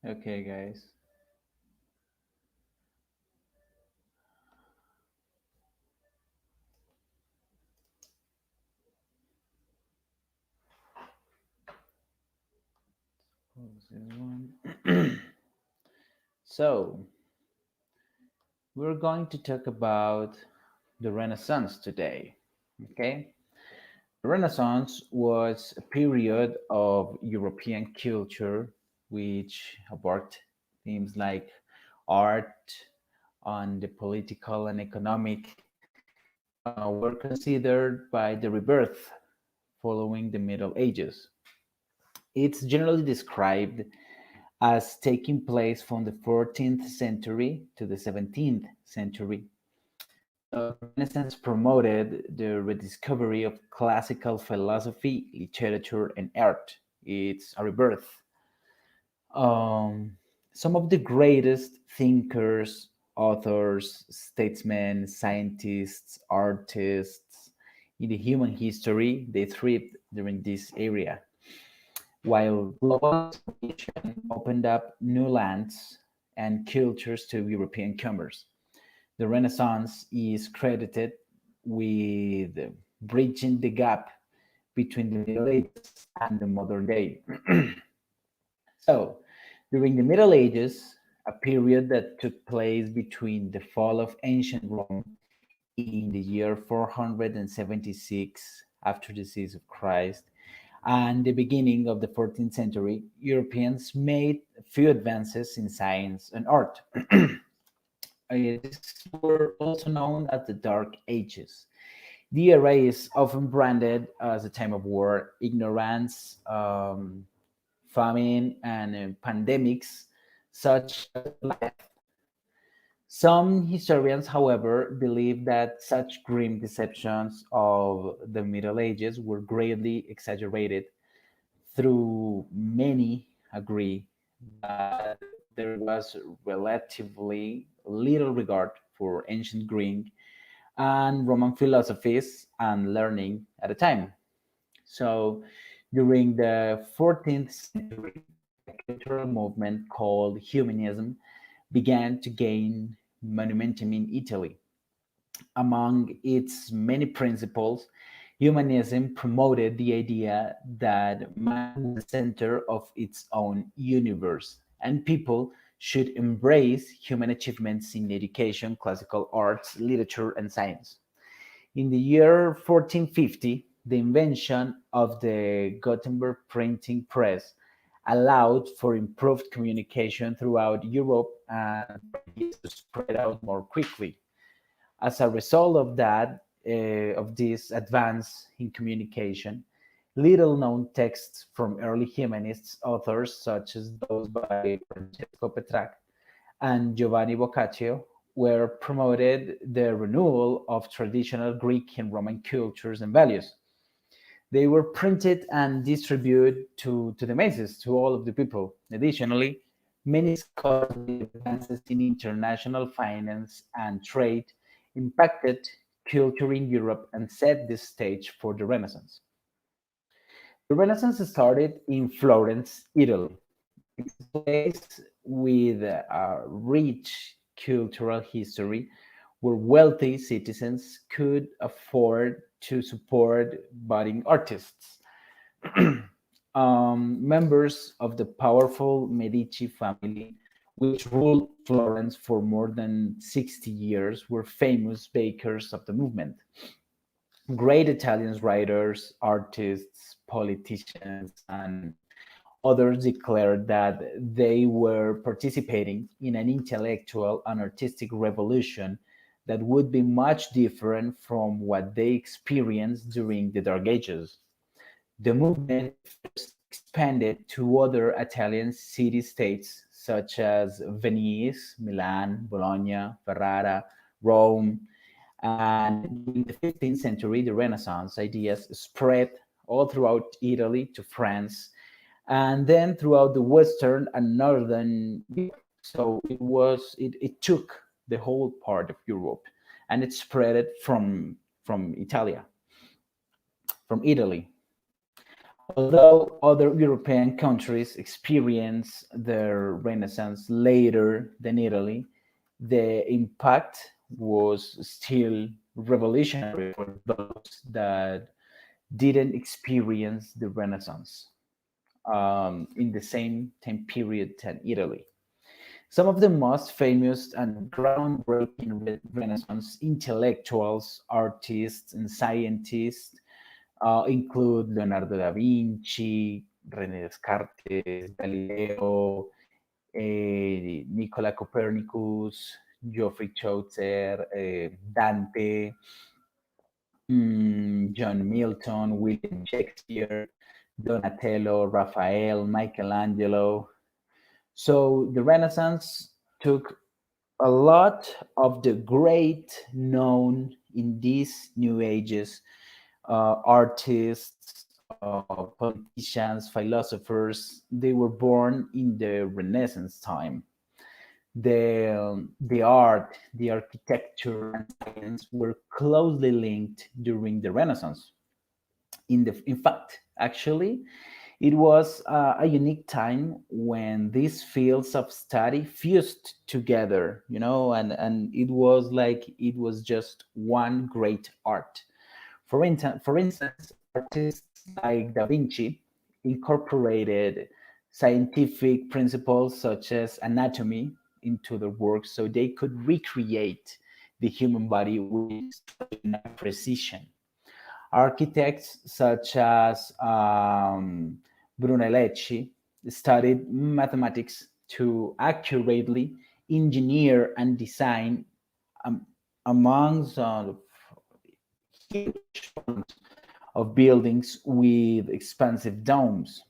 Okay, guys. Close this one. So, we're going to talk about the Renaissance today. Okay? The Renaissance was a period of European culture which abarked themes like art and the political and economic were considered by the rebirth following the Middle Ages. It's generally described as taking place from the 14th century to the 17th century. So the Renaissance promoted the rediscovery of classical philosophy, literature, and art. It's a rebirth. Um, some of the greatest thinkers, authors, statesmen, scientists, artists in the human history, they thrived during this area. While global exploration opened up new lands and cultures to European commerce, the Renaissance is credited with bridging the gap between the Middle Ages and the modern day. So, during the Middle Ages, a period that took place between the fall of ancient Rome in the year 476 after the decease of Christ and the beginning of the 14th century, Europeans made few advances in science and art. These were also known as the Dark Ages. The era is often branded as a time of war, ignorance, famine, and pandemics, such as life. Some historians, however, believe that such grim deceptions of the Middle Ages were greatly exaggerated, through many agree that there was relatively little regard for ancient Greek and Roman philosophies and learning at the time. So, during the 14th century, a cultural movement called humanism began to gain momentum in Italy. Among its many principles, humanism promoted the idea that man was the center of its own universe and people should embrace human achievements in education, classical arts, literature, and science. In the year 1450, the invention of the Gutenberg printing press allowed for improved communication throughout Europe and for ideas to spread out more quickly. As a result of this advance in communication, little known texts from early humanist authors, such as those by Francesco Petrarch and Giovanni Boccaccio, were promoted the renewal of traditional Greek and Roman cultures and values. They were printed and distributed to the masses, to all of the people. Additionally, many scholarly advances in international finance and trade impacted culture in Europe and set the stage for the Renaissance. The Renaissance started in Florence, Italy. It's a place with a rich cultural history where wealthy citizens could afford to support budding artists. Members of the powerful Medici family, which ruled Florence for more than 60 years, were famous bakers of the movement. Great Italian writers, artists, politicians, and others declared that they were participating in an intellectual and artistic revolution that would be much different from what they experienced during the Dark Ages. The movement first expanded to other Italian city states such as Venice, Milan, Bologna, Ferrara, Rome, and in the 15th century, the Renaissance ideas spread all throughout Italy to France and then throughout the Western and Northern Europe. So it took the whole part of Europe and it spread it from Italia, from Italy. Although other European countries experienced their Renaissance later than Italy, the impact was still revolutionary for those that didn't experience the Renaissance in the same time period than Italy. Some of the most famous and groundbreaking Renaissance intellectuals, artists, and scientists include Leonardo da Vinci, René Descartes, Galileo, Nicola Copernicus, Geoffrey Chaucer, Dante, John Milton, William Shakespeare, Donatello, Raphael, Michelangelo. So the Renaissance took a lot of the great known in these new ages artists, politicians, philosophers. They were born in the Renaissance time. The art, the architecture, and science were closely linked during the Renaissance. In fact, actually, it was a unique time when these fields of study fused together, and it was like it was just one great art. For instance, artists like Da Vinci incorporated scientific principles such as anatomy into their work so they could recreate the human body with extraordinary precision. Architects such as Brunelleschi studied mathematics to accurately engineer and design um, amongst huge of buildings with expansive domes.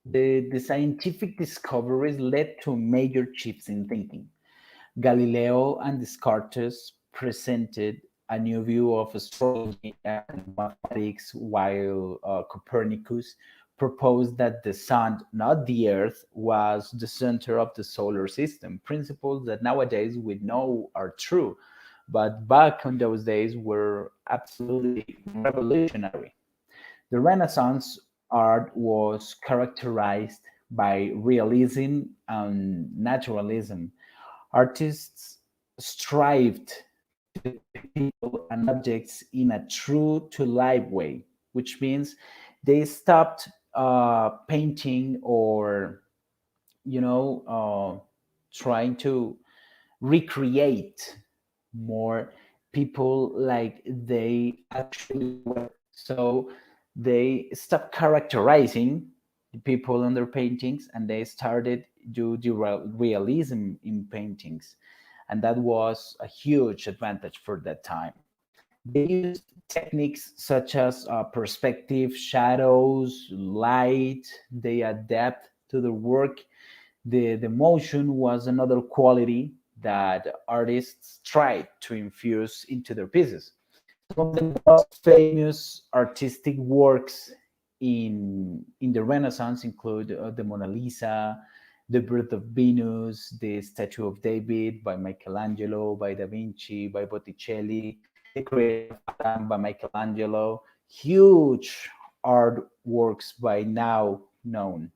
The scientific discoveries led to major shifts in thinking. Galileo and Descartes presented a new view of astrology and mathematics, while Copernicus proposed that the sun, not the earth, was the center of the solar system. Principles that nowadays we know are true, but back in those days were absolutely revolutionary. The Renaissance art was characterized by realism and naturalism. Artists strived to depict people and objects in a true to life way, which means they stopped painting or, trying to recreate more people like they actually were. So they stopped characterizing the people in their paintings and they started do the realism in paintings. And that was a huge advantage for that time. They used techniques such as perspective, shadows, light. They adapt to the work. The motion was another quality that artists tried to infuse into their pieces. Some of the most famous artistic works in the Renaissance include the Mona Lisa, the Birth of Venus, the Statue of David by Michelangelo, by Da Vinci, by Botticelli, the Creation of Adam by Michelangelo. Huge artworks by now known.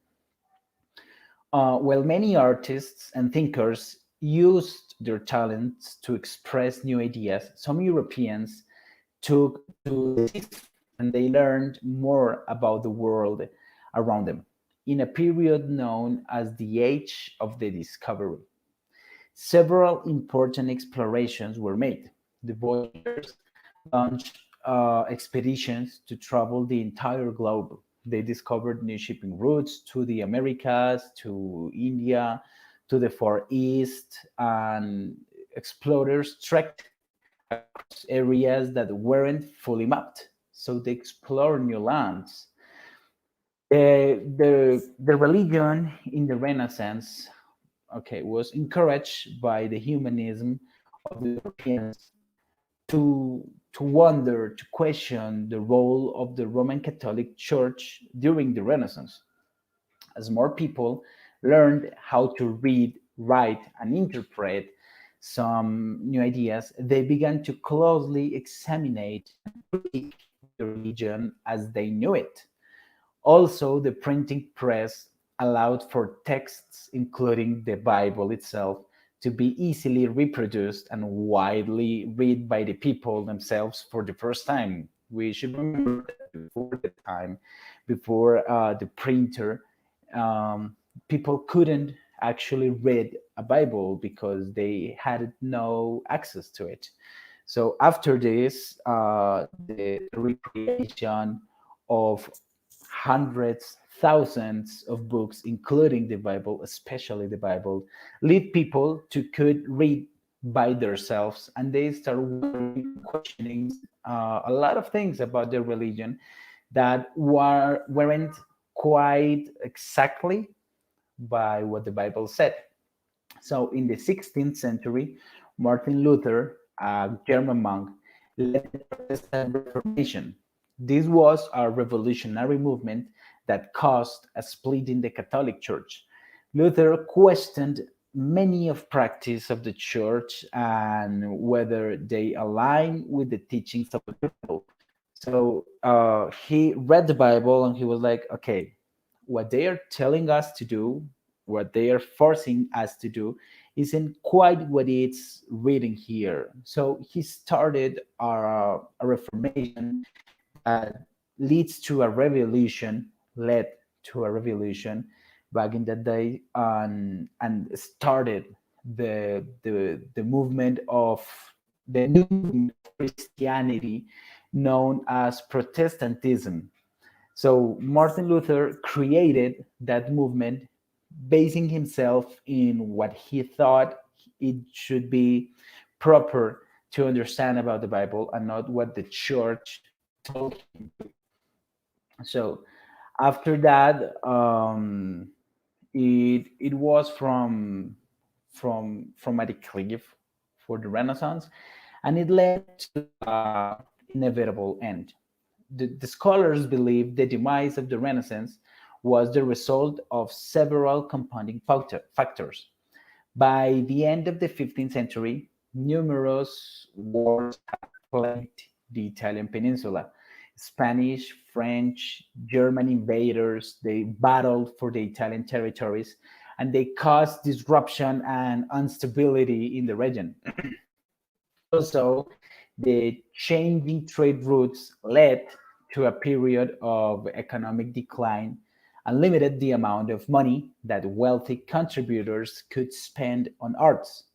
While many artists and thinkers used their talents to express new ideas, some Europeans took to the seas and they learned more about the world around them in a period known as the Age of the Discovery. Several important explorations were made. The voyagers launched expeditions to travel the entire globe. They discovered new shipping routes to the Americas, to India, to the Far East, and explorers trekked across areas that weren't fully mapped. So they explored new lands. The religion in the Renaissance, okay, was encouraged by the humanism of the Europeans to wonder, to question the role of the Roman Catholic Church during the Renaissance. As more people learned how to read, write, and interpret some new ideas, they began to closely examine and critique the religion as they knew it. Also, the printing press allowed for texts, including the Bible itself, to be easily reproduced and widely read by the people themselves for the first time. We should remember that before the time, before the printer, people couldn't actually read a Bible because they had no access to it. So after this, the recreation of hundreds, thousands of books, including the Bible, especially the Bible, lead people to could read by themselves, and they start wondering, questioning a lot of things about their religion that weren't quite exactly by what the Bible said. So in the 16th century, Martin Luther, a German monk, led the Protestant Reformation. This was a revolutionary movement that caused a split in the Catholic Church. Luther questioned many of practice of the church and whether they align with the teachings of the Bible. So he read the Bible and he was like, okay, what they are telling us to do, what they are forcing us to do, isn't quite what it's written here. So he started a reformation that leads to a revolution, led to a revolution back in that day, and started the movement of the new movement of Christianity known as Protestantism. So Martin Luther created that movement basing himself in what he thought it should be proper to understand about the Bible and not what the church told him. So after that, it was from a declive for the Renaissance, and it led to inevitable end. The scholars believe the demise of the Renaissance was the result of several compounding factors. By the end of the 15th century, numerous wars had plagued the Italian peninsula. Spanish, French, German invaders, they battled for the Italian territories, and they caused disruption and instability in the region. Also, the changing trade routes led to a period of economic decline and limited the amount of money that wealthy contributors could spend on arts.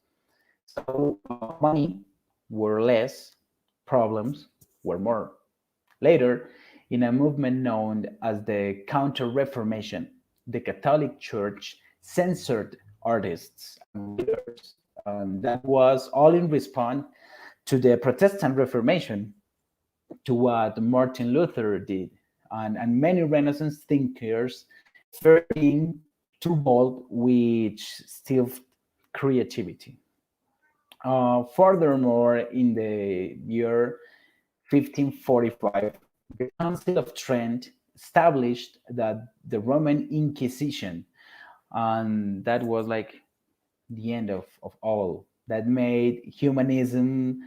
So, money were less, problems were more. Later, in a movement known as the Counter Reformation, the Catholic Church censored artists and readers. That was all in response to the Protestant Reformation, to what Martin Luther did, and many Renaissance thinkers fearing too bold, which still creativity. Furthermore, in the year 1545, the Council of Trent established that the Roman Inquisition, and that was like the end of all, that made humanism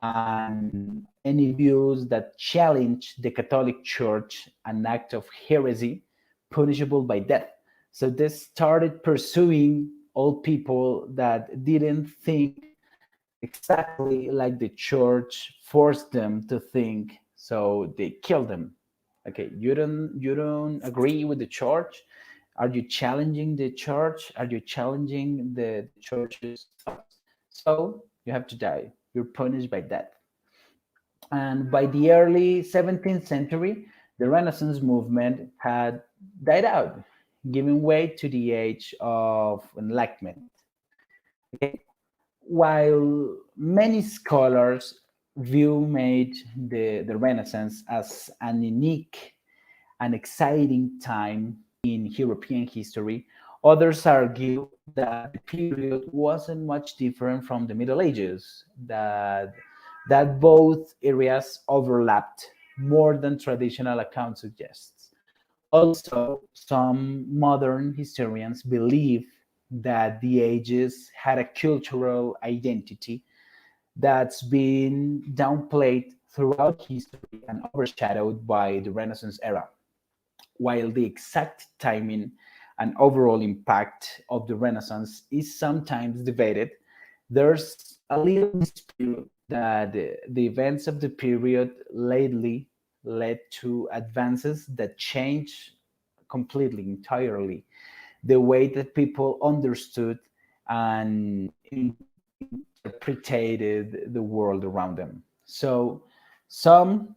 and any views that challenged the Catholic Church an act of heresy punishable by death. So they started pursuing all people that didn't think exactly like the church forced them to think. So they killed them. Okay, you don't agree with the church? Are you challenging the church? Are you challenging the church's thoughts? So you have to die. You're punished by death. And by the early 17th century, the Renaissance movement had died out, giving way to the age of enlightenment. Okay? While many scholars view made the Renaissance as an unique and exciting time in European history, others argue that the period wasn't much different from the Middle Ages, that both areas overlapped more than traditional account suggests. Also, some modern historians believe that the ages had a cultural identity that's been downplayed throughout history and overshadowed by the Renaissance era. while the exact timing and overall impact of the Renaissance is sometimes debated, there's a little dispute that the events of the period lately led to advances that change completely, entirely, the way that people understood and interpreted the world around them. So, some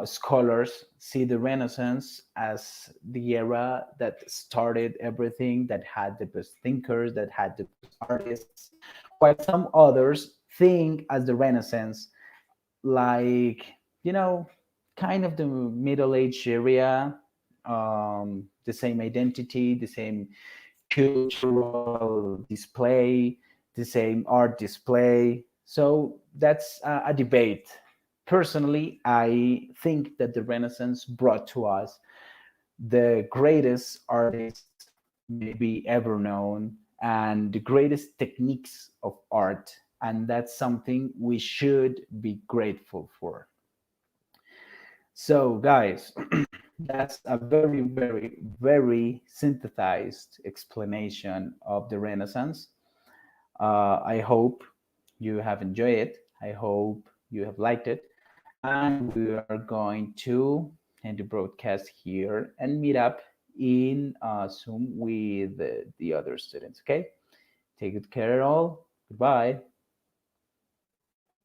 scholars see the Renaissance as the era that started everything, that had the best thinkers, that had the best artists, while some others think as the Renaissance like, you know, kind of the Middle Age area, the same identity, the same cultural display, the same art display. So that's a debate. Personally, I think that the Renaissance brought to us the greatest artists maybe ever known and the greatest techniques of art. And that's something we should be grateful for. So, guys, that's a very, very, very synthesized explanation of the Renaissance. I hope you have enjoyed it. I hope you have liked it. And we are going to end the broadcast here and meet up in Zoom with the other students. Okay? Take good care, all. Goodbye.